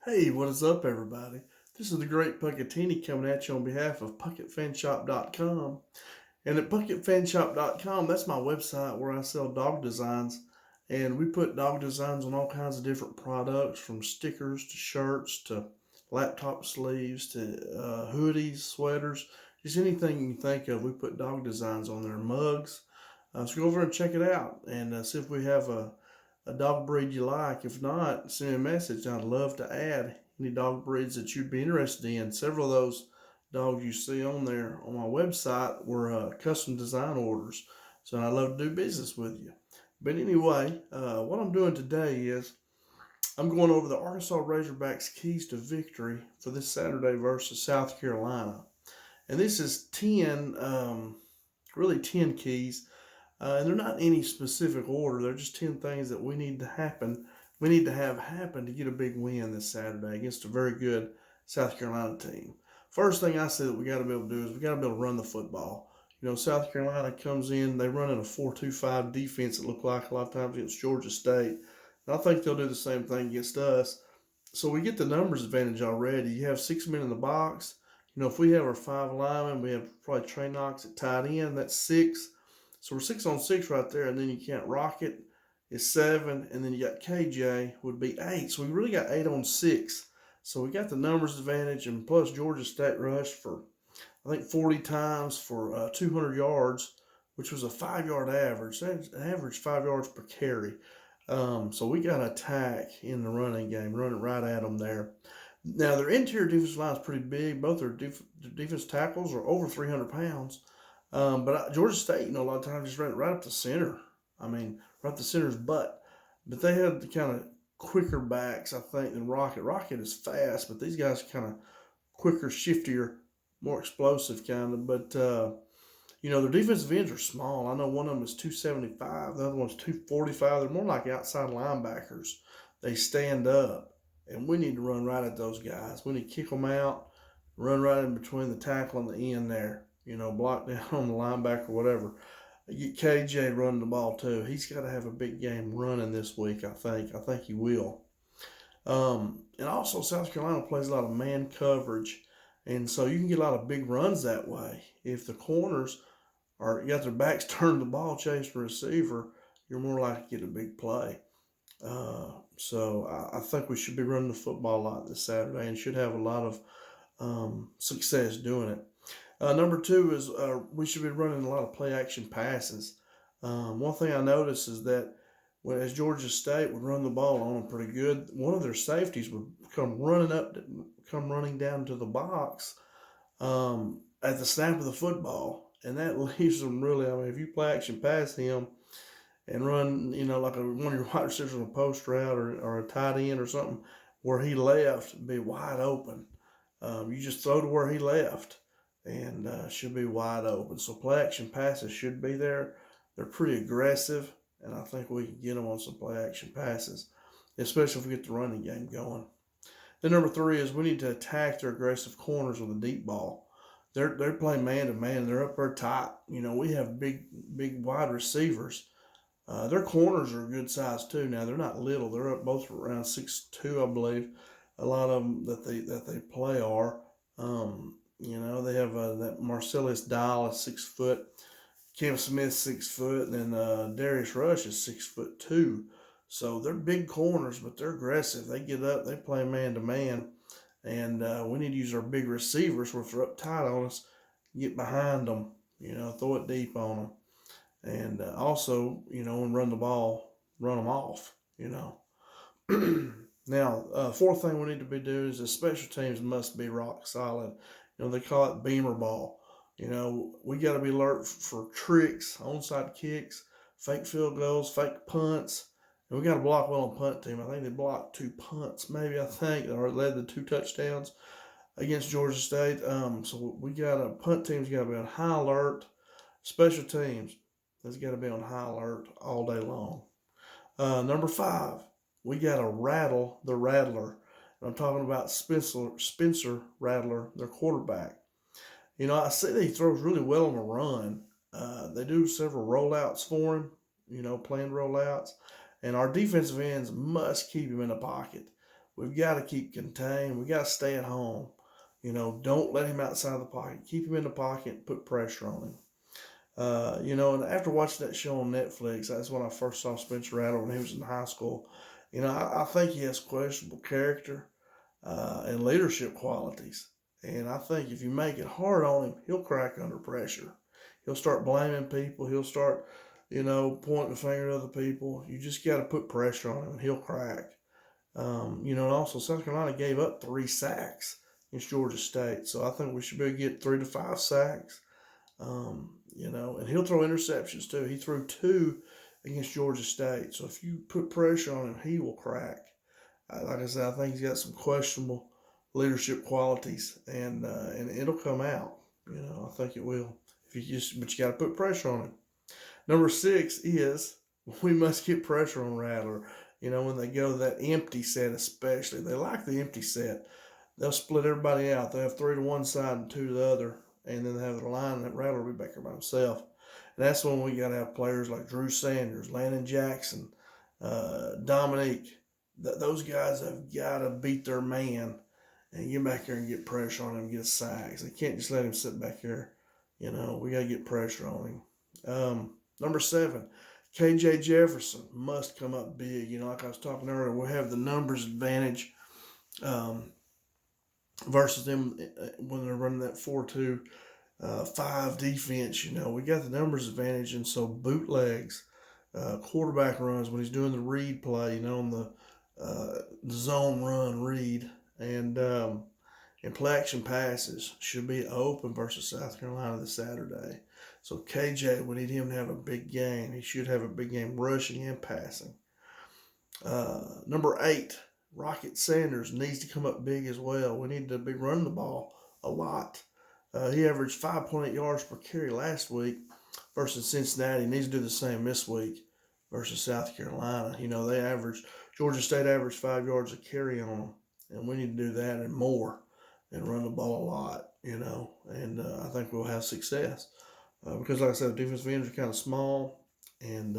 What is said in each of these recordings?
Hey, what is up, everybody? This is the great Puckettini coming at you on behalf of PuckettFanShop.com. And at PuckettFanShop.com, that's my website where I sell dog designs. And we put dog designs on all kinds of different products, from stickers to shirts to laptop sleeves to hoodies, sweaters, just anything you can think of. We put dog designs on there, mugs. So go over and check it out and see if we have a dog breed you like. If not, send me a message. I'd love to add any dog breeds that you'd be interested in. Several of those dogs you see on there on my website were custom design orders. So I'd love to do business with you. But anyway, what I'm doing today is I'm going over the Arkansas Razorbacks keys to victory for this Saturday versus South Carolina. And this is 10, really 10 keys, and they're not in any specific order. They're just 10 things that we need to happen. We need to have happen to get a big win this Saturday against a very good South Carolina team. First thing I say that we got to be able to do is we got to be able to run the football. You know, South Carolina comes in, they run in a 4-2-5 defense, it looked like a lot of times against Georgia State. And I think they'll do the same thing against us. So we get the numbers advantage already. You have 6 men in the box. You know, if we have our 5 linemen, we have probably Trey Knox at tight end, that's 6. So we're 6-on-6 right there, and then you can't Rocket is 7, and then you got KJ would be 8. So we really got 8-on-6. So we got the numbers advantage, and plus Georgia State rushed for I think 40 times for 200 yards, which was a 5-yard average. That's average 5 yards per carry. So we got an attack in the running game, running right at them there. Now, their interior defensive line is pretty big. Both their defense tackles are over 300 pounds. But Georgia State, you know, a lot of times just ran it right up the center. I mean, right up the center's butt. But they had the kind of quicker backs, I think, than Rocket. Rocket is fast, but these guys are kind of quicker, shiftier, more explosive kind of. But, you know, their defensive ends are small. I know one of them is 275. The other one's 245. They're more like outside linebackers. They stand up. And we need to run right at those guys. We need to kick them out, run right in between the tackle and the end there. You know, block down on the linebacker or whatever. Get KJ running the ball too. He's got to have a big game running this week, I think. I think he will. And also, South Carolina plays a lot of man coverage. And so you can get a lot of big runs that way. If the corners are got their backs turned to the ball chasing the receiver, you're more likely to get a big play. So I think we should be running the football a lot this Saturday and should have a lot of success doing it. Number 2 is we should be running a lot of play action passes. One thing I noticed is that as Georgia State would run the ball on them pretty good, one of their safeties would come running down to the box at the snap of the football, and that leaves them really. I mean, if you play action pass him and run, you know, like one of your wide receivers on a post route or a tight end or something, where he left, be wide open. You just throw to where he left, and should be wide open. So play action passes should be there. They're pretty aggressive, and I think we can get them on some play action passes, especially if we get the running game going. Then number 3 is we need to attack their aggressive corners with a deep ball. They're playing man to man. They're up there tight. You know, we have big wide receivers. Their corners are good size too. Now they're not little. They're up both around 6'2", I believe. A lot of them that they play are. You know, they have that Marcellus Dial is 6 foot, Cam Smith 6 foot, and then Darius Rush is 6'2". So they're big corners, but they're aggressive. They get up, they play man to man, and we need to use our big receivers where if they're up tight on us, get behind them. You know, throw it deep on them. And also, you know, and run the ball, run them off, you know. Now, 4th thing we need to be doing is the special teams must be rock solid. You know, they call it beamer ball. You know, we got to be alert for tricks, onside kicks, fake field goals, fake punts. And we got to block well on Punt Team. I think they blocked 2 punts, maybe, or led the 2 touchdowns against Georgia State. So we got a Punt Team's got to be on high alert. Special teams has got to be on high alert all day long. Number 5, we got to rattle the Rattler. And I'm talking about Spencer Rattler, their quarterback. You know, I see that he throws really well on the run. They do several rollouts for him, you know, planned rollouts. And our defensive ends must keep him in the pocket. we've got to keep contained. We got to stay at home. Don't let him outside the pocket. Keep him in the pocket and put pressure on him. And after watching that show on Netflix, that's when I first saw Spencer Rattler when he was in high school. I think he has questionable character and leadership qualities. And I think if you make it hard on him, he'll crack under pressure. He'll start blaming people. He'll start, pointing the finger at other people. You just got to put pressure on him and he'll crack. And also South Carolina gave up 3 sacks against Georgia State. So I think we should be able to get 3 to 5 sacks. And he'll throw interceptions too. He threw 2 against Georgia State. So if you put pressure on him, he will crack. Like I said, I think he's got some questionable leadership qualities, and it'll come out. I think it will. But you got to put pressure on him. Number 6 is we must get pressure on Rattler. When they go to that empty set, especially they like the empty set. They'll split everybody out. They have 3 to one side and 2 to the other, and then they have the line that Rattler will be back there by himself. And that's when we got to have players like Drew Sanders, Landon Jackson, Dominique. Those guys have got to beat their man and get back there and get pressure on him and get sacks. They can't just let him sit back here. We got to get pressure on him. Number 7, KJ Jefferson must come up big. Like I was talking earlier, we'll have the numbers advantage versus them when they're running that 4-2-5 defense. We got the numbers advantage, and so bootlegs, quarterback runs when he's doing the read play, on the zone run read, and play action passes should be open versus South Carolina this Saturday. So KJ, we need him to have a big game. He should have a big game rushing and passing. Number 8, Rocket Sanders needs to come up big as well. We need to be running the ball a lot. He averaged 5.8 yards per carry last week versus Cincinnati. He needs to do the same this week versus South Carolina. Georgia State averaged 5 yards a carry on them, and we need to do that and more and run the ball a lot, and I think we'll have success. Because, like I said, the defensive ends are kind of small, and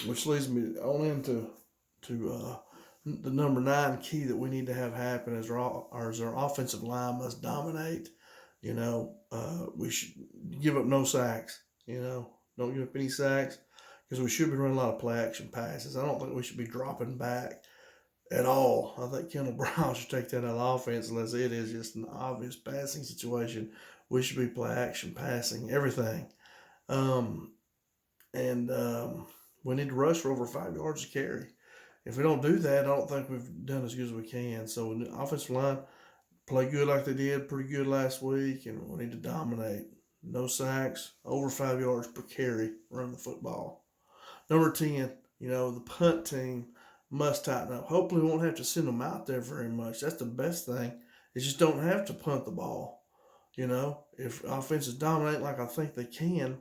which leads me on into the number 9 key that we need to have happen is our offensive line must dominate. We should give up no sacks. Don't give up any sacks because we should be running a lot of play action passes. I don't think we should be dropping back at all. I think Kendall Brown should take that out of the offense unless it is just an obvious passing situation. We should be play action passing everything. We need to rush for over 5 yards a carry. If we don't do that, I don't think we've done as good as we can. So the offensive line play good like they did pretty good last week, and we need to dominate. No sacks, over 5 yards per carry, run the football. Number 10, the punt team must tighten up. Hopefully we won't have to send them out there very much. That's the best thing. Is just don't have to punt the ball. If offenses dominate like I think they can,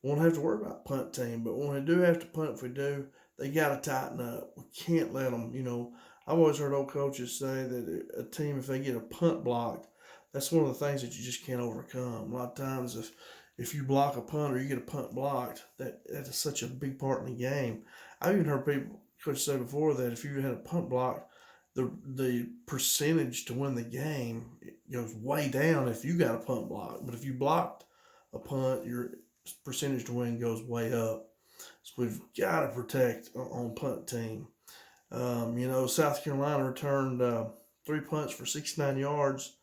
we won't have to worry about punt team. But when we do have to punt, if we do, they got to tighten up. We can't let them, I've always heard old coaches say that a team, if they get a punt blocked, that's one of the things that you just can't overcome. A lot of times if you block a punt or you get a punt blocked, that is such a big part in the game. I've even heard coaches say before that if you had a punt block, the percentage to win the game goes way down if you got a punt block. But if you blocked a punt, your percentage to win goes way up. So we've got to protect on punt team. South Carolina returned 3 punts for 69 yards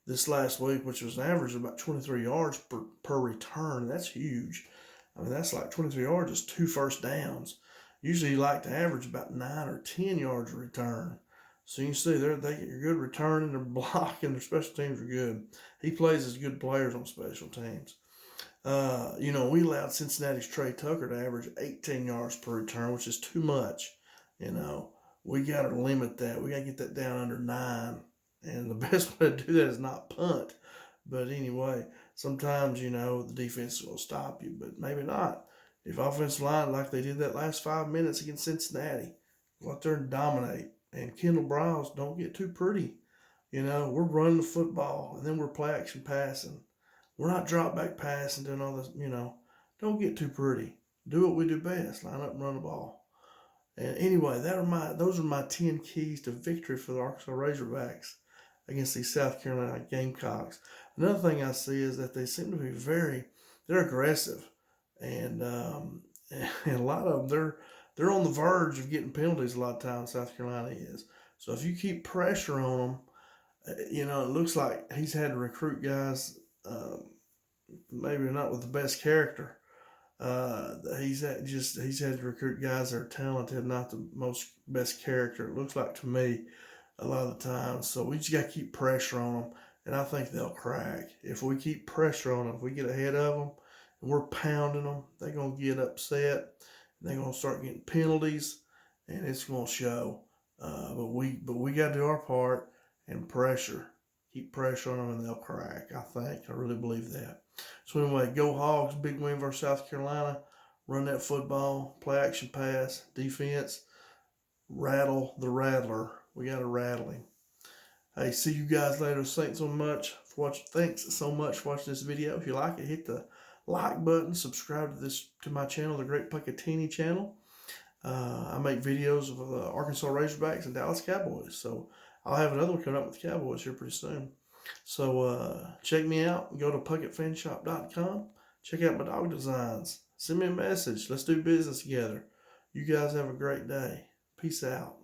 this last week, which was an average of about 23 yards per return. That's huge. That's like 23 yards is 2 first downs. Usually you like to average about 9 or 10 yards a return. So you can see they get a good return, and their block and their special teams are good. He plays as good players on special teams. We allowed Cincinnati's Trey Tucker to average 18 yards per return, which is too much. We got to limit that. We got to get that down under 9. And the best way to do that is not punt. But anyway, sometimes, the defense will stop you, but maybe not. If offensive line, like they did that last 5 minutes against Cincinnati, go out there and dominate. And Kendall Browse don't get too pretty. We're running the football, and then we're play action passing. We're not drop back passing, doing all this, Don't get too pretty. Do what we do best. Line up and run the ball. And anyway, those are my 10 keys to victory for the Arkansas Razorbacks against these South Carolina Gamecocks. Another thing I see is that they seem to be they're aggressive, and and a lot of them they're on the verge of getting penalties. A lot of times South Carolina is. So if you keep pressure on them, it looks like he's had to recruit guys, maybe not with the best character. He's had to recruit guys that are talented, not the most best character. It looks like to me a lot of the time. So we just got to keep pressure on them, and I think they'll crack if we keep pressure on them. If we get ahead of them and we're pounding them, they're gonna get upset. They're gonna start getting penalties, and it's gonna show. But we got to do our part and pressure. Keep pressure on them, and they'll crack. I really believe that. So anyway, go Hogs! Big win versus South Carolina. Run that football, play action pass, defense. Rattle the Rattler. We got to rattle him. Hey, see you guys later. Thanks so much for watching this video. If you like it, hit the like button. Subscribe to my channel, the Great Puckettini channel. I make videos of the Arkansas Razorbacks and Dallas Cowboys. So I'll have another one coming up with the Cowboys here pretty soon. So check me out. Go to PuckettFanShop.com. Check out my dog designs. Send me a message. Let's do business together. You guys have a great day. Peace out.